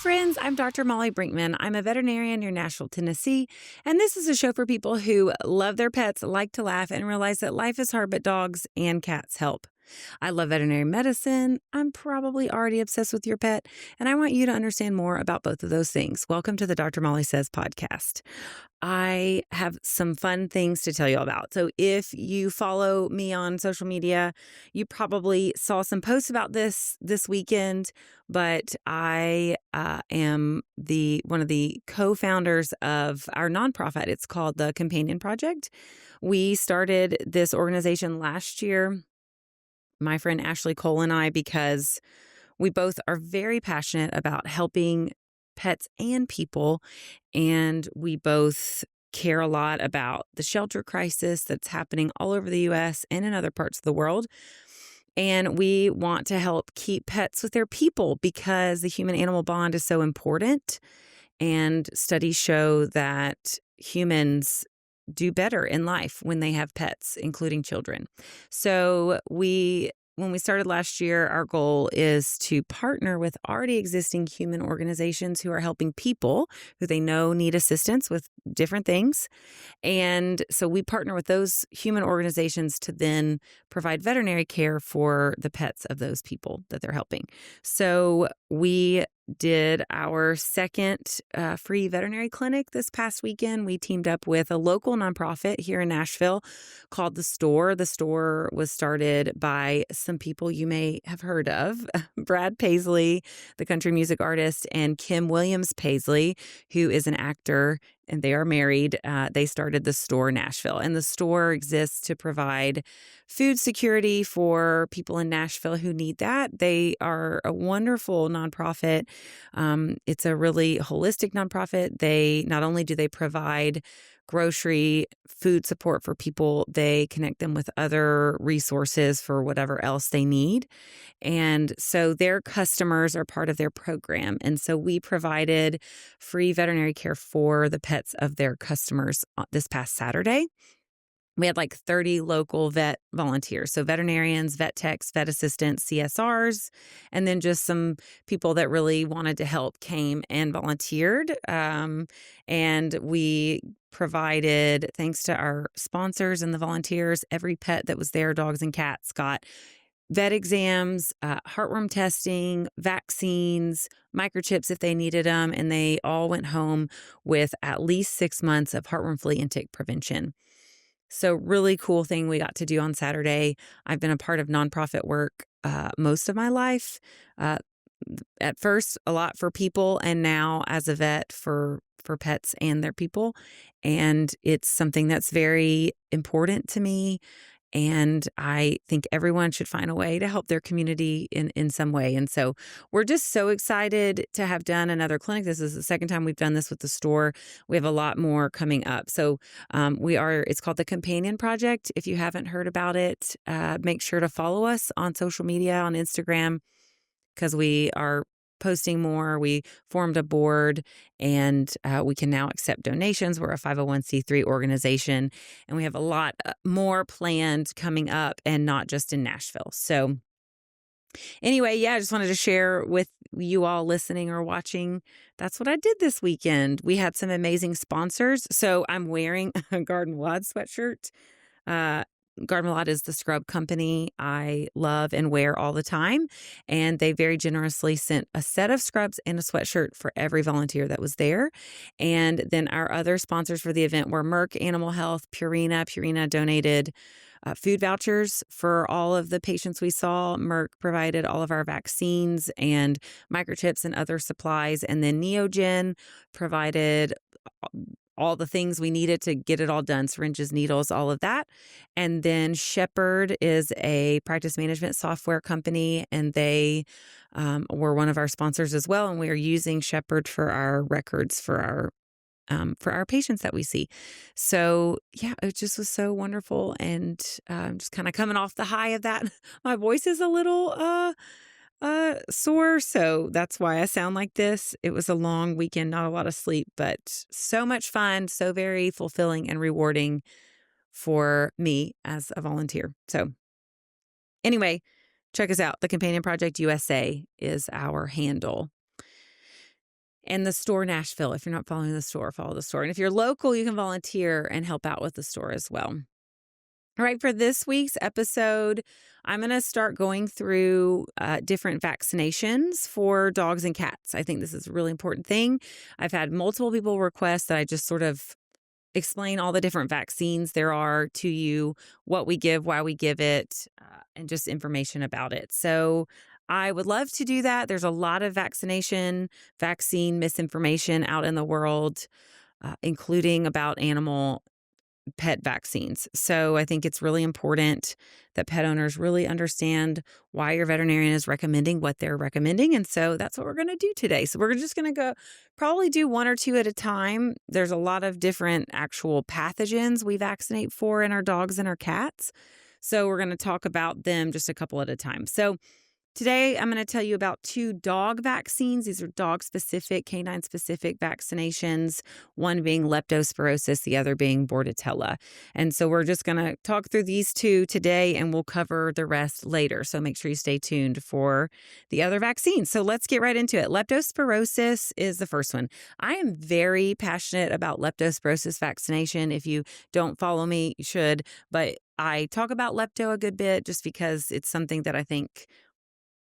friends. I'm Dr. Molly Brinkman. I'm a veterinarian near Nashville, Tennessee, and this is a show for people who love their pets, like to laugh, and realize that life is hard, but dogs and cats help. I love veterinary medicine. I'm probably already obsessed with your pet, and I want you to understand more about both of those things. Welcome to the Dr. Molly Says podcast. I have some fun things to tell you all about. So if you follow me on social media, you probably saw some posts about this weekend, but I am one of the co-founders of our nonprofit. It's called the Companion Project. We started this organization last year, my friend Ashley Cole and I, because we both are very passionate about helping pets and people, and we both care a lot about the shelter crisis that's happening all over the U.S. and in other parts of the world. And we want to help keep pets with their people because the human-animal bond is so important. And studies show that humans do better in life when they have pets, including children. So when we started last year, our goal is to partner with already existing human organizations who are helping people who they know need assistance with different things. And so we partner with those human organizations to then provide veterinary care for the pets of those people that they're helping. So we did our second free veterinary clinic this past weekend. We teamed up with a local nonprofit here in Nashville called The Store. The Store was started by some people you may have heard of, Brad Paisley, the country music artist, and Kim Williams Paisley, who is an actor, and they are married. They started The Store Nashville, and The Store exists to provide food security for people in Nashville who need that. They are a wonderful nonprofit. It's a really holistic nonprofit. Not only do they provide grocery food support for people, they connect them with other resources for whatever else they need. And so their customers are part of their program. And so we provided free veterinary care for the pets of their customers this past Saturday. We had like 30 local vet volunteers. So veterinarians, vet techs, vet assistants, CSRs, and then just some people that really wanted to help came and volunteered. And we provided, thanks to our sponsors and the volunteers, every pet that was there, dogs and cats, got vet exams, heartworm testing, vaccines, microchips if they needed them, and they all went home with at least 6 months of heartworm, flea, and tick prevention. So really cool thing we got to do on Saturday. I've been a part of nonprofit work most of my life. At first, a lot for people, and now as a vet for pets and their people. And it's something that's very important to me. And I think everyone should find a way to help their community in some way. And so we're just so excited to have done another clinic. This is the second time we've done this with the store. We have a lot more coming up. So it's called the Companion Project. If you haven't heard about it, make sure to follow us on social media, on Instagram, because we are posting more. We formed a board, and we can now accept donations. We're a 501c3 organization, and we have a lot more planned coming up, and not just in Nashville. So anyway, I just wanted to share with you all listening or watching. That's what I did this weekend. We had some amazing sponsors. So I'm wearing a Garden Wad sweatshirt. Garden Lot is the scrub company I love and wear all the time. And they very generously sent a set of scrubs and a sweatshirt for every volunteer that was there. And then our other sponsors for the event were Merck Animal Health, Purina. Purina donated food vouchers for all of the patients we saw. Merck provided all of our vaccines and microchips and other supplies. And then Neogen provided all the things we needed to get it all done, syringes, needles, all of that. And then Shepherd is a practice management software company, and they were one of our sponsors as well. And we are using Shepherd for our records for our patients that we see. So yeah, it just was so wonderful. And just kind of coming off the high of that, my voice is a little sore, so that's why I sound like this. It was a long weekend, not a lot of sleep, but so much fun, so very fulfilling and rewarding for me as a volunteer. So anyway, check us out. The Companion Project USA is our handle. And the store Nashville. If you're not following the store, follow the store. And if you're local, you can volunteer and help out with the store as well. All right, for this week's episode, I'm going to start going through different vaccinations for dogs and cats. I think this is a really important thing. I've had multiple people request that I just sort of explain all the different vaccines there are to you, what we give, why we give it, and just information about it. So I would love to do that. There's a lot of vaccine misinformation out in the world, including about pet vaccines. So I think it's really important that pet owners really understand why your veterinarian is recommending what they're recommending. And so that's what we're going to do today. So we're just going to probably do one or two at a time. There's a lot of different actual pathogens we vaccinate for in our dogs and our cats. So we're going to talk about them just a couple at a time. So today, I'm going to tell you about 2 dog vaccines. These are dog-specific, canine-specific vaccinations, one being Leptospirosis, the other being Bordetella. And so we're just going to talk through these 2 today, and we'll cover the rest later. So make sure you stay tuned for the other vaccines. So let's get right into it. Leptospirosis is the first one. I am very passionate about Leptospirosis vaccination. If you don't follow me, you should. But I talk about Lepto a good bit just because it's something that I think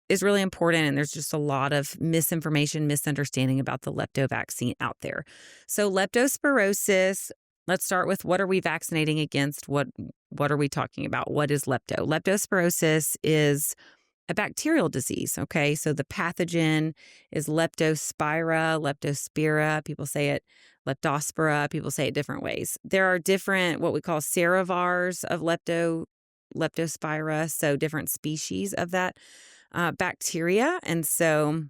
is really important. And there's just a lot of misinformation, misunderstanding about the Lepto vaccine out there. So Leptospirosis, let's start with what are we vaccinating against? What are we talking about? What is Lepto? Leptospirosis is a bacterial disease. Okay. So the pathogen is Leptospira. People say it Leptospira. People say it different ways. There are different, what we call serovars of Leptospira. So different species of that bacteria. And so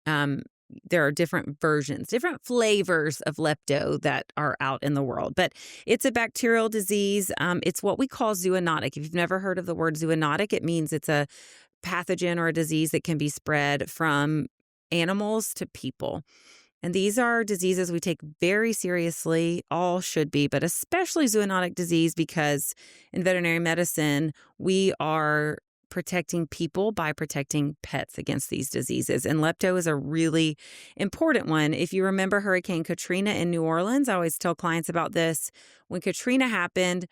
there are different versions, different flavors of Lepto that are out in the world. But it's a bacterial disease. It's what we call zoonotic. If you've never heard of the word zoonotic, it means it's a pathogen or a disease that can be spread from animals to people. And these are diseases we take very seriously, all should be, but especially zoonotic disease, because in veterinary medicine, we are protecting people by protecting pets against these diseases. And Lepto is a really important one. If you remember Hurricane Katrina in New Orleans, I always tell clients about this. When Katrina happened,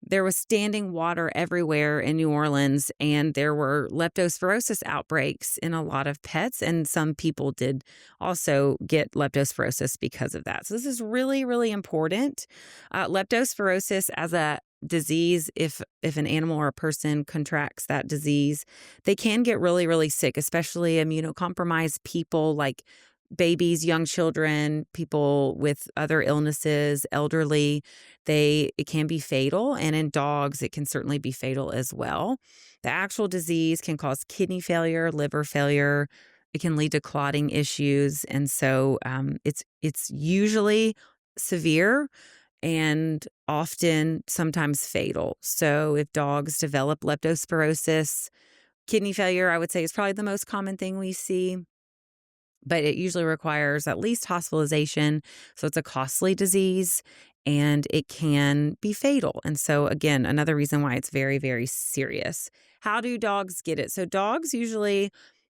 there was standing water everywhere in New Orleans, and there were leptospirosis outbreaks in a lot of pets, and some people did also get leptospirosis because of that. So this is really, really important. Leptospirosis as a disease, if an animal or a person contracts that disease, they can get really, really sick, especially immunocompromised people like babies, young children, people with other illnesses, elderly. It can be fatal, and in dogs, it can certainly be fatal as well. The actual disease can cause kidney failure, liver failure. It can lead to clotting issues, and so it's usually severe and often sometimes fatal. So if dogs develop leptospirosis, kidney failure, I would say, is probably the most common thing we see. But it usually requires at least hospitalization. So it's a costly disease and it can be fatal. And so again, another reason why it's very, very serious. How do dogs get it? So dogs usually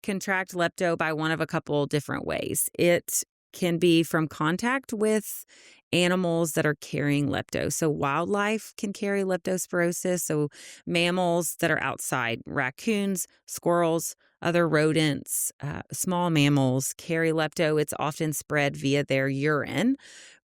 contract lepto by one of a couple different ways. It can be from contact with animals that are carrying lepto. So wildlife can carry leptospirosis. So mammals that are outside, raccoons, squirrels, other rodents, small mammals carry lepto. It's often spread via their urine.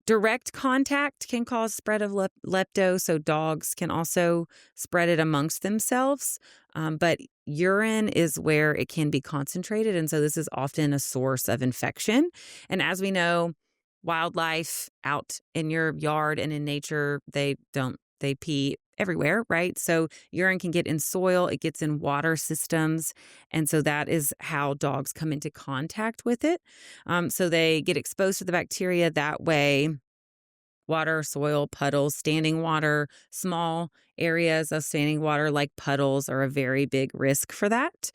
Direct contact can cause spread of lepto, so dogs can also spread it amongst themselves. But urine is where it can be concentrated, and so this is often a source of infection. And as we know, wildlife out in your yard and in nature, they pee everywhere, right? So urine can get in soil, it gets in water systems. And so that is how dogs come into contact with it. So they get exposed to the bacteria that way. Water, soil, puddles, standing water, small areas of standing water like puddles are a very big risk for that.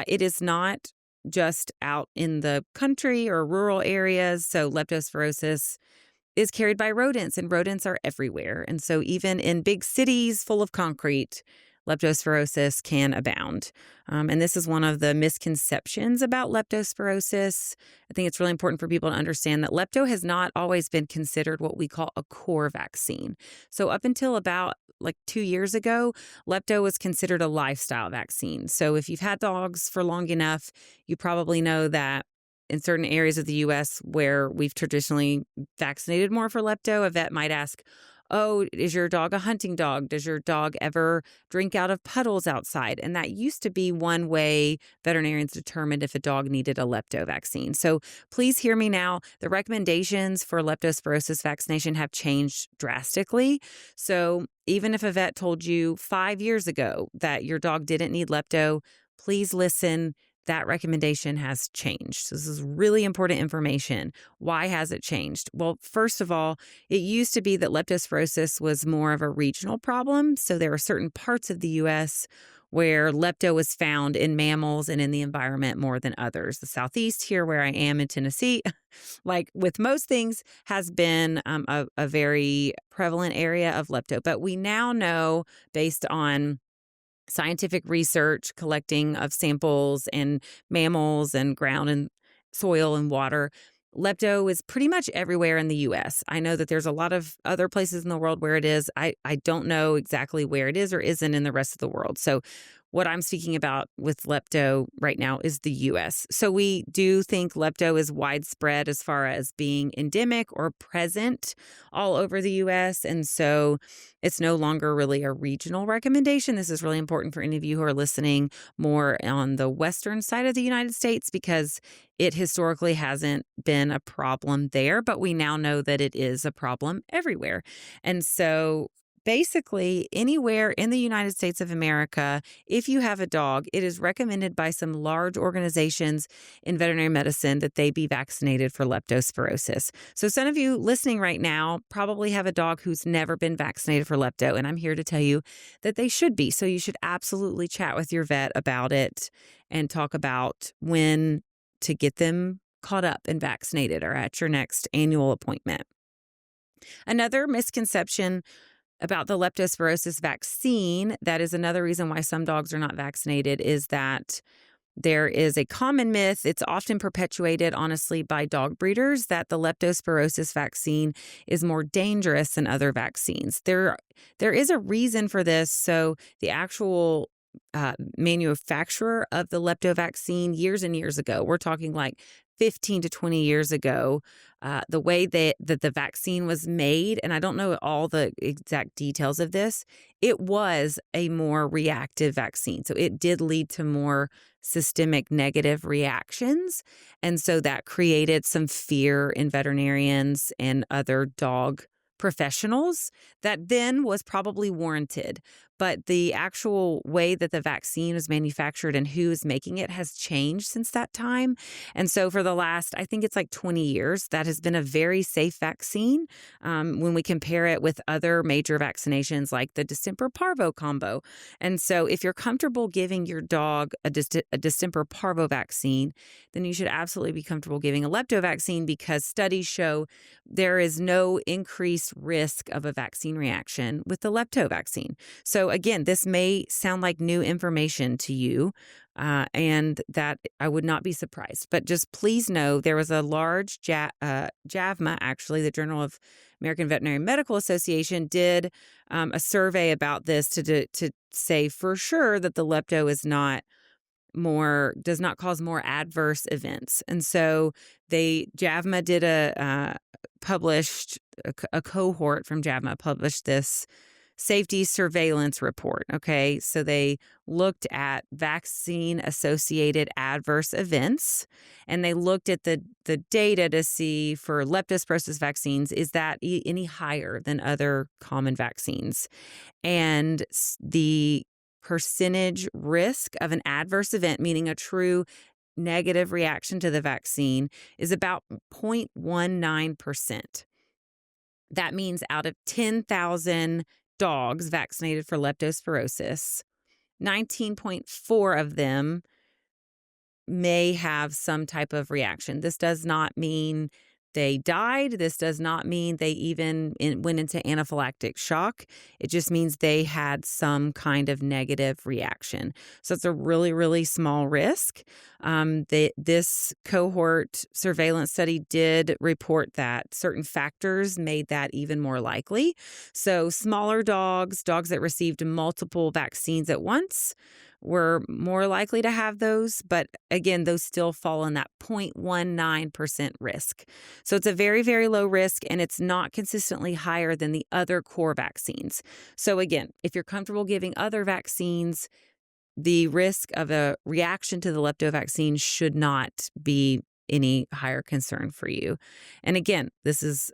It is not just out in the country or rural areas. So leptospirosis is carried by rodents, and rodents are everywhere. And so even in big cities full of concrete, leptospirosis can abound. And this is one of the misconceptions about leptospirosis. I think it's really important for people to understand that lepto has not always been considered what we call a core vaccine. So up until about 2 years ago, lepto was considered a lifestyle vaccine. So if you've had dogs for long enough, you probably know that in certain areas of the U.S. where we've traditionally vaccinated more for lepto, a vet might ask, "Oh, is your dog a hunting dog? Does your dog ever drink out of puddles outside?" And that used to be one way veterinarians determined if a dog needed a lepto vaccine. So please hear me now. The recommendations for leptospirosis vaccination have changed drastically. So even if a vet told you 5 years ago that your dog didn't need lepto, please listen. That recommendation has changed. This is really important information. Why has it changed? Well, first of all, it used to be that leptospirosis was more of a regional problem. So there are certain parts of the U.S. where lepto was found in mammals and in the environment more than others. The Southeast, here where I am in Tennessee, like with most things, has been a very prevalent area of lepto. But we now know, based on scientific research, collecting of samples and mammals and ground and soil and water, lepto is pretty much everywhere in the U.S. I know that there's a lot of other places in the world where it is. I don't know exactly where it is or isn't in the rest of the world. So what I'm speaking about with lepto right now is the U.S. So we do think lepto is widespread as far as being endemic or present all over the U.S. And so it's no longer really a regional recommendation. This is really important for any of you who are listening more on the western side of the United States, because it historically hasn't been a problem there, but we now know that it is a problem everywhere. And so basically, anywhere in the United States of America, if you have a dog, it is recommended by some large organizations in veterinary medicine that they be vaccinated for leptospirosis. So some of you listening right now probably have a dog who's never been vaccinated for lepto, and I'm here to tell you that they should be. So you should absolutely chat with your vet about it and talk about when to get them caught up and vaccinated or at your next annual appointment. Another misconception about the leptospirosis vaccine, that is another reason why some dogs are not vaccinated, is that there is a common myth. It's often perpetuated, honestly, by dog breeders, that the leptospirosis vaccine is more dangerous than other vaccines. There is a reason for this. So the actual manufacturer of the lepto vaccine years and years ago, we're talking like 15 to 20 years ago, the way that the vaccine was made, and I don't know all the exact details of this, it was a more reactive vaccine. So it did lead to more systemic negative reactions. And so that created some fear in veterinarians and other dog professionals that then was probably warranted. But the actual way that the vaccine is manufactured and who is making it has changed since that time. And so for the last, I think it's like 20 years, that has been a very safe vaccine when we compare it with other major vaccinations like the distemper parvo combo. And so if you're comfortable giving your dog a distemper parvo vaccine, then you should absolutely be comfortable giving a lepto vaccine, because studies show there is no increased risk of a vaccine reaction with the lepto vaccine. So again, this may sound like new information to you, and that I would not be surprised. But just please know there was a large JAVMA, actually, the Journal of American Veterinary Medical Association, did a survey about this to say for sure that the lepto is does not cause more adverse events. And so JAVMA did published a cohort from JAVMA published this safety surveillance report. Okay. So they looked at vaccine associated adverse events, and they looked at the data to see for leptospirosis vaccines, is that any higher than other common vaccines? And the percentage risk of an adverse event, meaning a true negative reaction to the vaccine, is about 0.19%. That means out of 10,000 dogs vaccinated for leptospirosis, 19.4 of them may have some type of reaction. This does not mean they died. This does not mean they even went into anaphylactic shock. It just means they had some kind of negative reaction. So it's a really, really small risk. This cohort surveillance study did report that certain factors made that even more likely. So smaller dogs that received multiple vaccines at once, were more likely to have those. But again, those still fall in that 0.19% risk. So it's a very, very low risk, and it's not consistently higher than the other core vaccines. So again, if you're comfortable giving other vaccines, the risk of a reaction to the lepto vaccine should not be any higher concern for you. And again, this is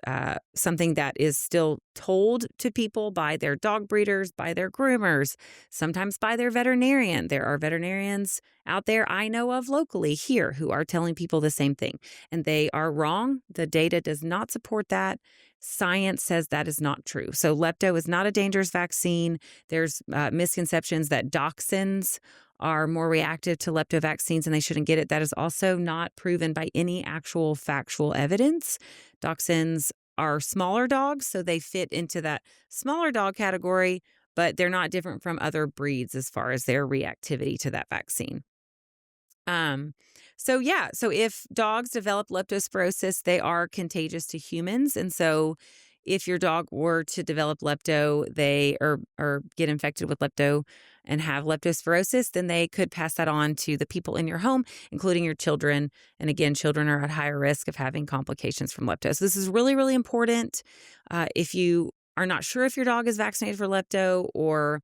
something that is still told to people by their dog breeders, by their groomers, sometimes by their veterinarian. There are veterinarians out there I know of locally here who are telling people the same thing, and they are wrong. The data does not support that. Science says that is not true. So lepto is not a dangerous vaccine. There's misconceptions that dachshunds are more reactive to lepto vaccines and they shouldn't get it. That is also not proven by any actual factual evidence. Dachshunds are smaller dogs, so they fit into that smaller dog category, but they're not different from other breeds as far as their reactivity to that vaccine. So if dogs develop leptospirosis, they are contagious to humans. And so if your dog were to develop lepto, they or get infected with lepto and have leptospirosis, then they could pass that on to the people in your home, including your children. And again, children are at higher risk of having complications from lepto. So this is really, really important. If you are not sure if your dog is vaccinated for lepto, or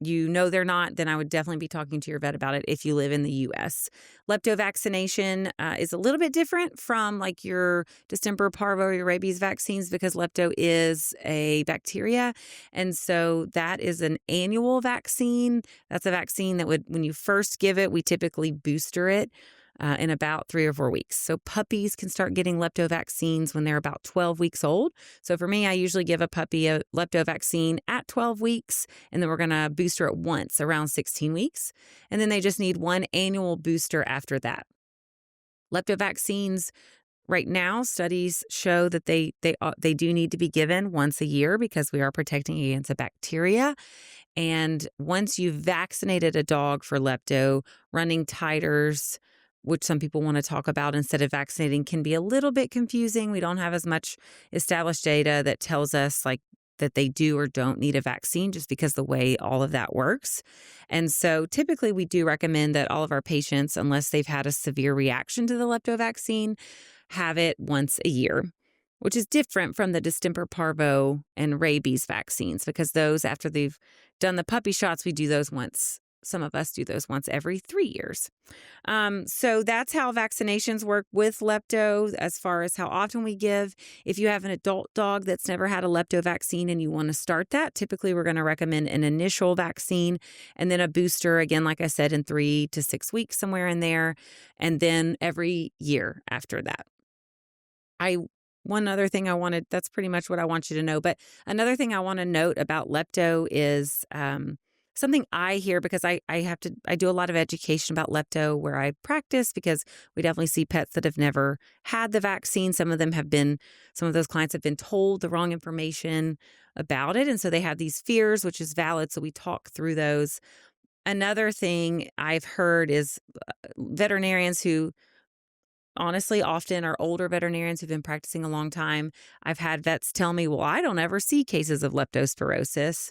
they're not, then I would definitely be talking to your vet about it if you live in the U.S. Lepto vaccination is a little bit different from like your distemper, parvo, or your rabies vaccines, because lepto is a bacteria. And so that is an annual vaccine. That's a vaccine that when you first give it, we typically booster it in about 3 or 4 weeks. So puppies can start getting lepto vaccines when they're about 12 weeks old. So for me, I usually give a puppy a lepto vaccine at 12 weeks, and then we're going to booster it once around 16 weeks. And then they just need one annual booster after that. Lepto vaccines, right now, studies show that they do need to be given once a year because we are protecting against a bacteria. And once you've vaccinated a dog for lepto, running titers, which some people want to talk about instead of vaccinating, can be a little bit confusing. We don't have as much established data that tells us like that they do or don't need a vaccine, just because the way all of that works. And so typically we do recommend that all of our patients, unless they've had a severe reaction to the lepto vaccine, have it once a year, which is different from the distemper, parvo, and rabies vaccines, because those, after they've done the puppy shots, we do those once. Some of us do those once every 3 years. So that's how vaccinations work with lepto as far as how often we give. If you have an adult dog that's never had a lepto vaccine and you want to start that, typically we're going to recommend an initial vaccine and then a booster, again, like I said, in 3 to 6 weeks, somewhere in there, and then every year after that. One other thing that's pretty much what I want you to know. But another thing I want to note about lepto is something I hear, because I do a lot of education about lepto where I practice, because we definitely see pets that have never had the vaccine. Some of those clients have been told the wrong information about it. And so they have these fears, which is valid. So we talk through those. Another thing I've heard is veterinarians who honestly often are older veterinarians who've been practicing a long time. I've had vets tell me, well, I don't ever see cases of leptospirosis.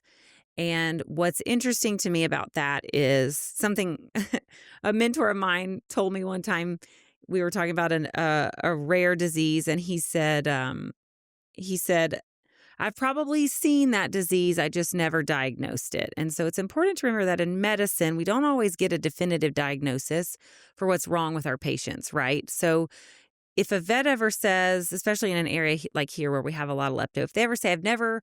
And what's interesting to me about that is something a mentor of mine told me one time. We were talking about a rare disease, and he said, I've probably seen that disease, I just never diagnosed it. And so it's important to remember that in medicine, we don't always get a definitive diagnosis for what's wrong with our patients, right? So if a vet ever says, especially in an area like here where we have a lot of lepto, if they ever say, I've never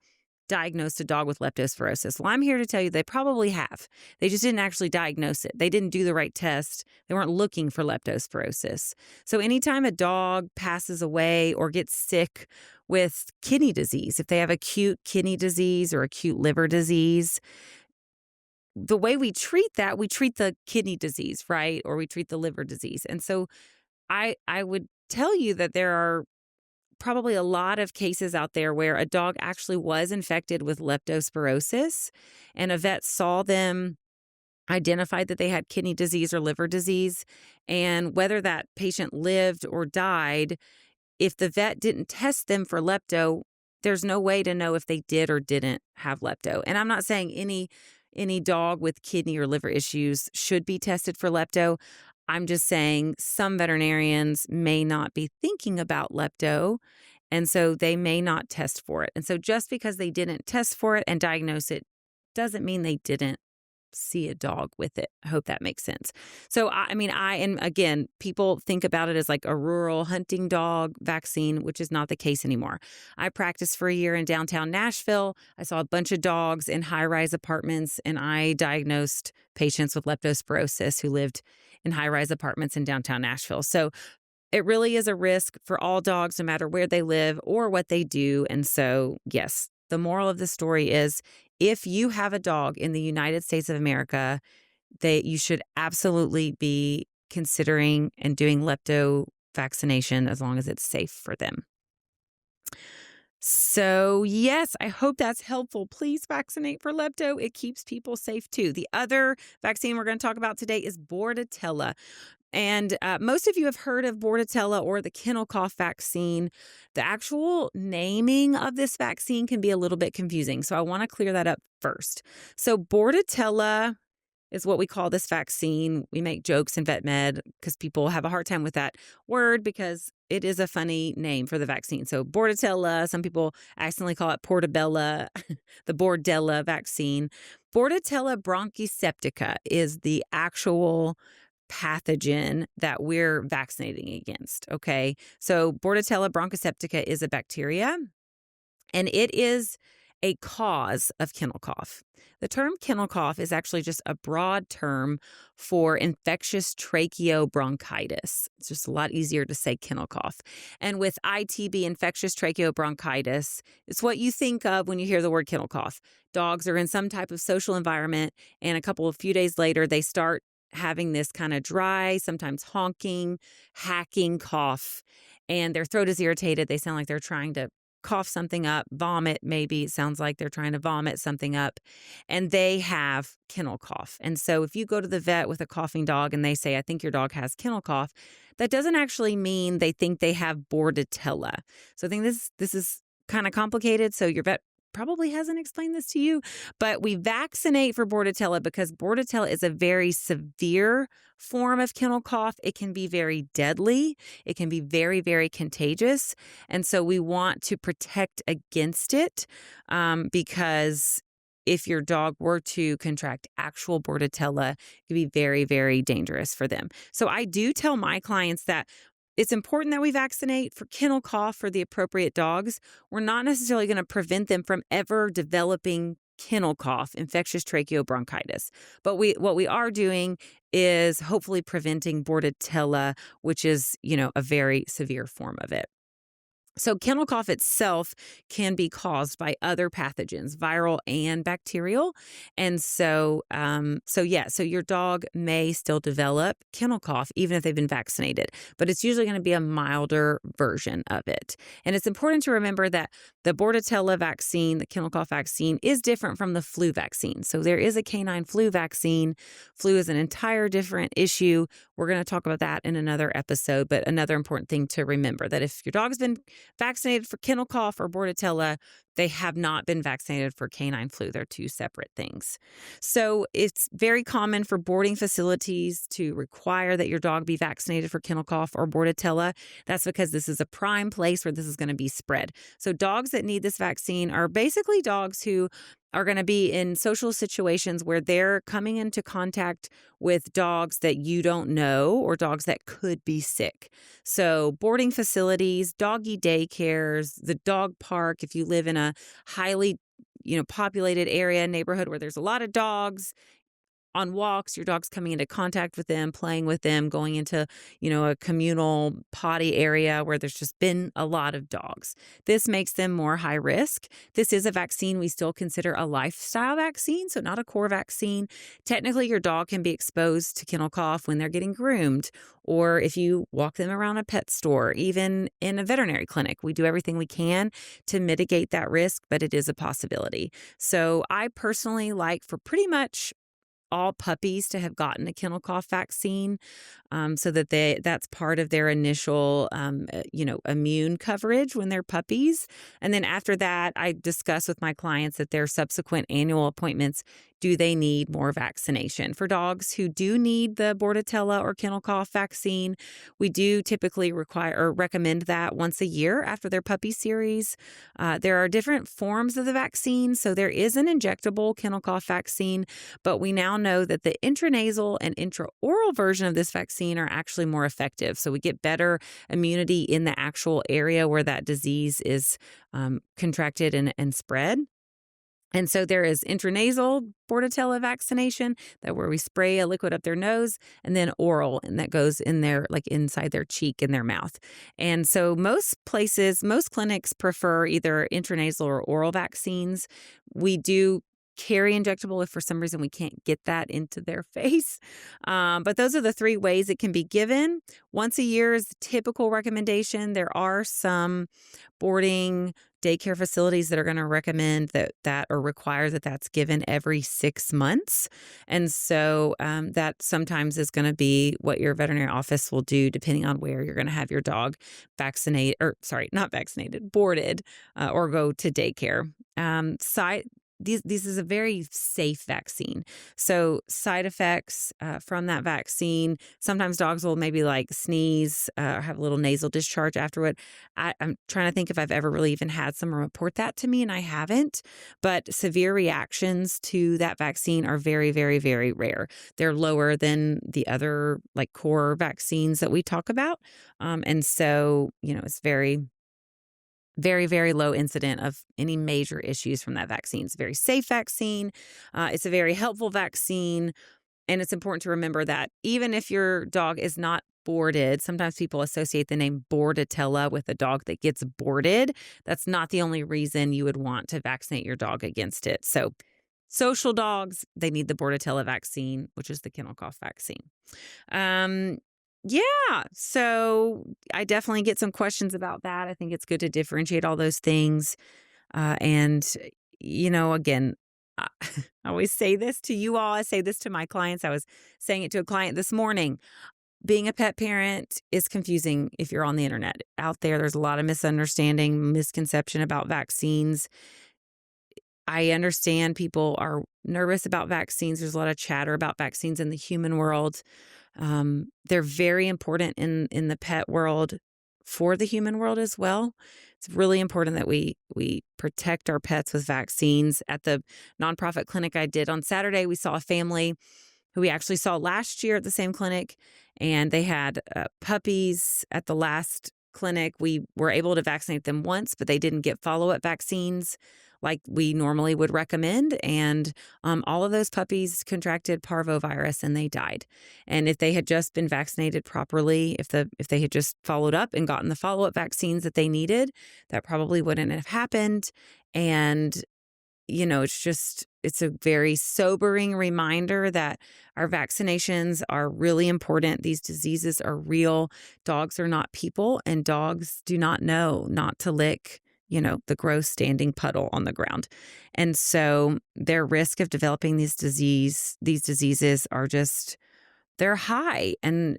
diagnosed a dog with leptospirosis, well, I'm here to tell you they probably have. They just didn't actually diagnose it. They didn't do the right test. They weren't looking for leptospirosis. So anytime a dog passes away or gets sick with kidney disease, if they have acute kidney disease or acute liver disease, the way we treat that, we treat the kidney disease, right? Or we treat the liver disease. And so I would tell you that there are probably a lot of cases out there where a dog actually was infected with leptospirosis and a vet saw them, identified that they had kidney disease or liver disease, and whether that patient lived or died, if the vet didn't test them for lepto, there's no way to know if they did or didn't have lepto. And I'm not saying any dog with kidney or liver issues should be tested for lepto. I'm just saying some veterinarians may not be thinking about lepto, and so they may not test for it. And so just because they didn't test for it and diagnose it doesn't mean they didn't see a dog with it. I hope that makes sense. So, and again, people think about it as like a rural hunting dog vaccine, which is not the case anymore. I practiced for a year in downtown Nashville. I saw a bunch of dogs in high-rise apartments, and I diagnosed patients with leptospirosis who lived in high-rise apartments in downtown Nashville. So it really is a risk for all dogs, no matter where they live or what they do. And so, yes, the moral of the story is if you have a dog in the United States of America, you should absolutely be considering and doing lepto vaccination as long as it's safe for them. So, yes, I hope that's helpful. Please vaccinate for lepto. It keeps people safe too. The other vaccine we're going to talk about today is Bordetella. And most of you have heard of Bordetella or the kennel cough vaccine. The actual naming of this vaccine can be a little bit confusing, so I want to clear that up first. So Bordetella is what we call this vaccine. We make jokes in vet med because people have a hard time with that word because it is a funny name for the vaccine. So Bordetella, some people accidentally call it Portobella, the Bordella vaccine. Bordetella bronchoseptica is the actual pathogen that we're vaccinating against, okay? So Bordetella bronchoseptica is a bacteria, and it is a cause of kennel cough. The term kennel cough is actually just a broad term for infectious tracheobronchitis. It's just a lot easier to say kennel cough. And with ITB, infectious tracheobronchitis, it's what you think of when you hear the word kennel cough. Dogs are in some type of social environment, and a few days later, they start having this kind of dry, sometimes honking, hacking cough, and their throat is irritated. They sound like they're trying to cough something up, vomit maybe. It sounds like they're trying to vomit something up, and they have kennel cough. And so if you go to the vet with a coughing dog and they say, I think your dog has kennel cough, that doesn't actually mean they think they have Bordetella. So I think this is kind of complicated. So your vet probably hasn't explained this to you, but we vaccinate for Bordetella because Bordetella is a very severe form of kennel cough. It can be very deadly. It can be very, very contagious. And so we want to protect against it because if your dog were to contract actual Bordetella, it could be very, very dangerous for them. So I do tell my clients that it's important that we vaccinate for kennel cough for the appropriate dogs. We're not necessarily going to prevent them from ever developing kennel cough, infectious tracheobronchitis. But what we are doing is hopefully preventing Bordetella, which is, a very severe form of it. So kennel cough itself can be caused by other pathogens, viral and bacterial. And so your dog may still develop kennel cough even if they've been vaccinated, but it's usually going to be a milder version of it. And it's important to remember that the Bordetella vaccine, the kennel cough vaccine, is different from the flu vaccine. So there is a canine flu vaccine. Flu is an entire different issue. We're going to talk about that in another episode, but another important thing to remember that if your dog's been vaccinated for kennel cough or Bordetella, they have not been vaccinated for canine flu. They're two separate things. So it's very common for boarding facilities to require that your dog be vaccinated for kennel cough or Bordetella. That's because this is a prime place where this is going to be spread. So dogs that need this vaccine are basically dogs who are going to be in social situations where they're coming into contact with dogs that you don't know or dogs that could be sick. So boarding facilities, doggy daycares, the dog park, if you live in a highly, populated area, neighborhood where there's a lot of dogs, on walks, your dog's coming into contact with them, playing with them, going into, a communal potty area where there's just been a lot of dogs. This makes them more high risk. This is a vaccine we still consider a lifestyle vaccine, so not a core vaccine. Technically, your dog can be exposed to kennel cough when they're getting groomed, or if you walk them around a pet store, even in a veterinary clinic. We do everything we can to mitigate that risk, but it is a possibility. So I personally like for pretty much all puppies to have gotten a kennel cough vaccine, so that that's part of their initial, immune coverage when they're puppies. And then after that, I discuss with my clients at their subsequent annual appointments, do they need more vaccination? For dogs who do need the Bordetella or kennel cough vaccine, we do typically require or recommend that once a year after their puppy series. There are different forms of the vaccine. So there is an injectable kennel cough vaccine, but we now know that the intranasal and intraoral version of this vaccine are actually more effective. So we get better immunity in the actual area where that disease is contracted and spread. And so there is intranasal Bordetella vaccination, that where we spray a liquid up their nose, and then oral, and that goes in there, like inside their cheek and their mouth. And so most clinics prefer either intranasal or oral vaccines. We do carry injectable if for some reason we can't get that into their face. But those are the three ways it can be given. Once a year is the typical recommendation. There are some boarding daycare facilities that are going to recommend that or require that that's given every 6 months. And so that sometimes is going to be what your veterinary office will do, depending on where you're going to have your dog boarded or go to daycare. This is a very safe vaccine. So side effects from that vaccine, sometimes dogs will maybe like sneeze or have a little nasal discharge afterward. I'm trying to think if I've ever really even had someone report that to me, and I haven't. But severe reactions to that vaccine are very, very, very rare. They're lower than the other like core vaccines that we talk about. And so, it's very, very, very low incident of any major issues from that vaccine. It's a very safe vaccine. It's a very helpful vaccine. And it's important to remember that even if your dog is not boarded, sometimes people associate the name Bordetella with a dog that gets boarded. That's not the only reason you would want to vaccinate your dog against it. So social dogs, they need the Bordetella vaccine, which is the kennel cough vaccine. Yeah, so I definitely get some questions about that. I think it's good to differentiate all those things. And, again, I always say this to you all. I say this to my clients. I was saying it to a client this morning. Being a pet parent is confusing if you're on the internet. Out there's a lot of misunderstanding, misconception about vaccines. I understand people are nervous about vaccines. There's a lot of chatter about vaccines in the human world. They're very important in the pet world for the human world as well. It's really important that we protect our pets with vaccines. At the nonprofit clinic I did on Saturday, we saw a family who we actually saw last year at the same clinic, and they had puppies at the last clinic. We were able to vaccinate them once, but they didn't get follow-up vaccines like we normally would recommend. And all of those puppies contracted parvovirus and they died. And if they had just been vaccinated properly, if they had just followed up and gotten the follow-up vaccines that they needed, that probably wouldn't have happened. And it's a very sobering reminder that our vaccinations are really important. These diseases are real. Dogs are not people, and dogs do not know not to lick, the gross standing puddle on the ground. And so their risk of developing these diseases are they're high. And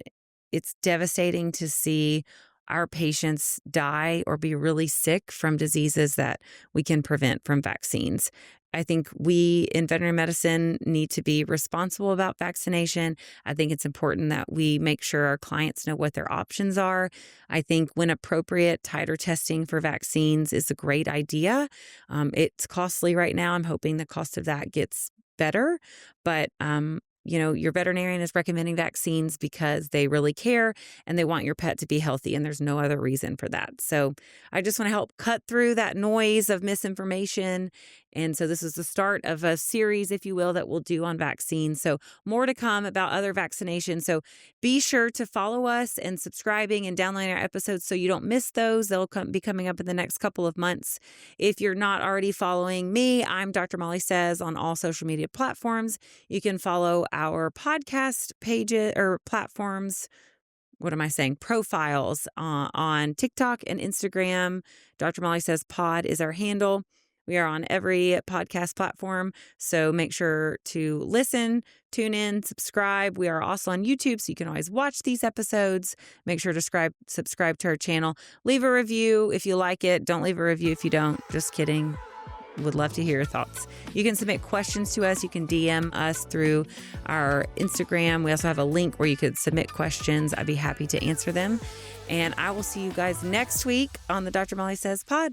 it's devastating to see our patients die or be really sick from diseases that we can prevent from vaccines. I think we in veterinary medicine need to be responsible about vaccination. I think it's important that we make sure our clients know what their options are. I think when appropriate, titer testing for vaccines is a great idea. It's costly right now. I'm hoping the cost of that gets better, but your veterinarian is recommending vaccines because they really care and they want your pet to be healthy, and there's no other reason for that. So I just want to help cut through that noise of misinformation And so this is the start of a series, if you will, that we'll do on vaccines. So more to come about other vaccinations. So be sure to follow us and subscribing and downloading our episodes so you don't miss those. They'll be coming up in the next couple of months. If you're not already following me, I'm Dr. Molly Says on all social media platforms. You can follow our podcast pages or platforms. Profiles on TikTok and Instagram. Dr. Molly Says Pod is our handle. We are on every podcast platform, so make sure to listen, tune in, subscribe. We are also on YouTube, so you can always watch these episodes. Make sure to subscribe to our channel. Leave a review if you like it. Don't leave a review if you don't. Just kidding. Would love to hear your thoughts. You can submit questions to us. You can DM us through our Instagram. We also have a link where you could submit questions. I'd be happy to answer them. And I will see you guys next week on the Dr. Molly Says Pod.